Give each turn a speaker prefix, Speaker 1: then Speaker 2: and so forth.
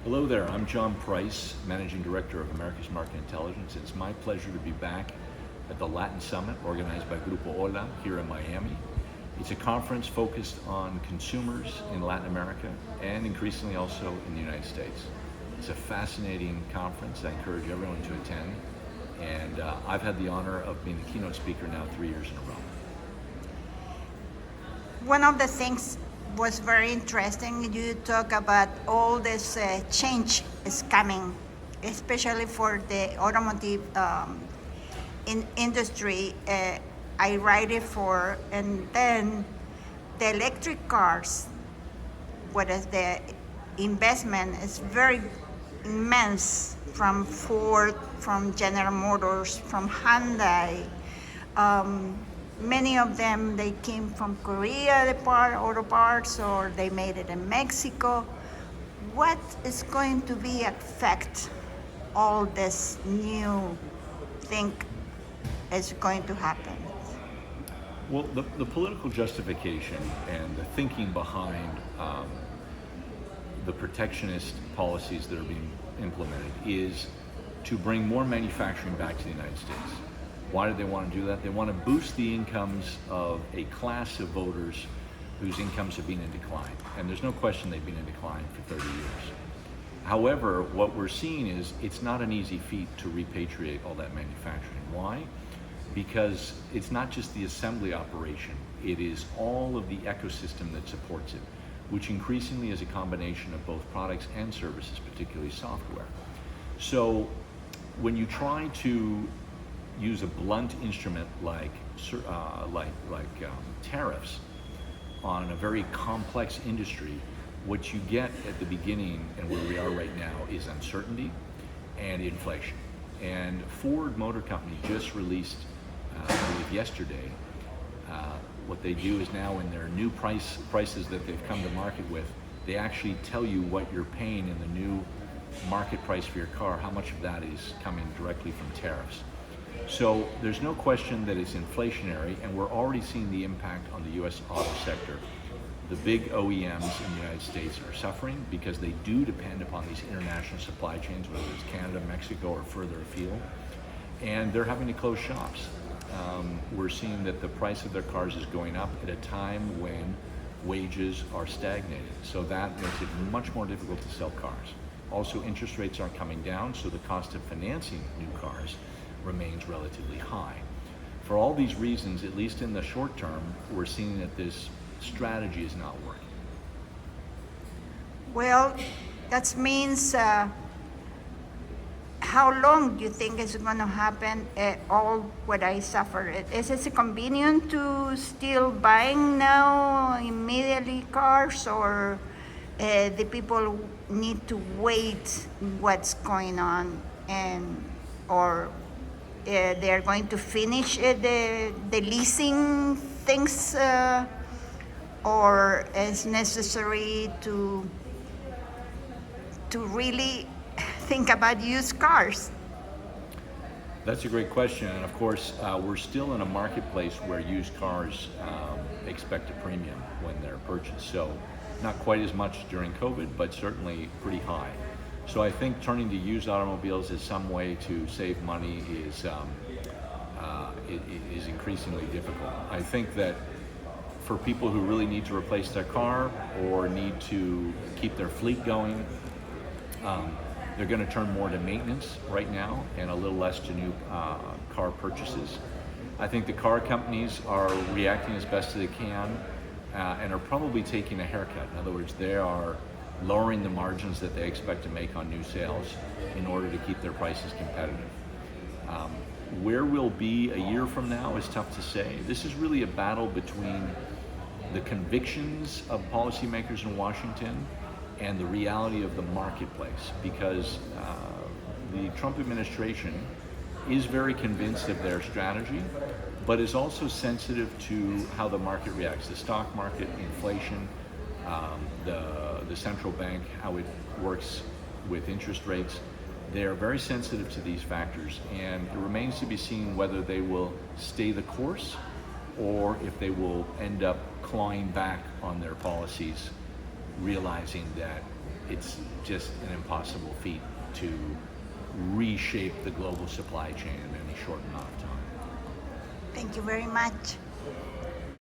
Speaker 1: Hello there, I'm John Price, Managing Director of America's Market Intelligence. It's my pleasure to be back at the Latin Summit organized by Grupo Ola here in Miami. It's a conference focused on consumers in Latin America and increasingly also in the United States. It's a fascinating conference. I encourage everyone to attend. And I've had the honor of being the keynote speaker now 3 years in a row.
Speaker 2: One of the things was very interesting. You talk about all this change is coming, especially for the automotive industry. I write it for, and then the electric cars, what is the investment is very immense from Ford, from General Motors, from Hyundai. Many of them, they came from Korea, auto parts, or they made it in Mexico. What is going to be affect all this new thing is going to happen?
Speaker 1: Well, the political justification and the thinking behind the protectionist policies that are being implemented is to bring more manufacturing back to the United States. Why do they want to do that? They want to boost the incomes of a class of voters whose incomes have been in decline. And there's no question they've been in decline for 30 years. However, what we're seeing is it's not an easy feat to repatriate all that manufacturing. Why? Because it's not just the assembly operation, it is all of the ecosystem that supports it, which increasingly is a combination of both products and services, particularly software. So when you try to use a blunt instrument like tariffs on a very complex industry, what you get at the beginning and where we are right now is uncertainty and inflation. And Ford Motor Company just released, I believe yesterday, what they do is now in their new prices that they've come to market with, they actually tell you what you're paying in the new market price for your car, how much of that is coming directly from tariffs. So there's no question that it's inflationary, and we're already seeing the impact on the U.S. auto sector. The big OEMs in the United States are suffering because they do depend upon these international supply chains, whether it's Canada, Mexico, or further afield, and they're having to close shops. We're seeing that the price of their cars is going up at a time when wages are stagnating. So that makes it much more difficult to sell cars. Also, interest rates aren't coming down, so the cost of financing new cars remains relatively high. For all these reasons, at least in the short term, we're seeing that this strategy is not working.
Speaker 2: Well, that means how long do you think is going to happen all what I suffered? Is it convenient to still buying now immediately cars, or the people need to wait what's going on, and or they're going to finish the leasing things, or is necessary to really think about used cars?
Speaker 1: That's a great question, and of course, we're still in a marketplace where used cars expect a premium when they're purchased. So not quite as much during COVID, but certainly pretty high. So I think turning to used automobiles as some way to save money is increasingly difficult. I think that for people who really need to replace their car or need to keep their fleet going, they're going to turn more to maintenance right now and a little less to new car purchases. I think the car companies are reacting as best as they can and are probably taking a haircut. In other words, they are lowering the margins that they expect to make on new sales in order to keep their prices competitive. Where we'll be a year from now is tough to say. This is really a battle between the convictions of policymakers in Washington and the reality of the marketplace, because the Trump administration is very convinced of their strategy, but is also sensitive to how the market reacts, the stock market, inflation, the central bank, how it works with interest rates. They are very sensitive to these factors, and it remains to be seen whether they will stay the course or if they will end up clawing back on their policies, realizing that it's just an impossible feat to reshape the global supply chain in any short amount of time.
Speaker 2: Thank you very much.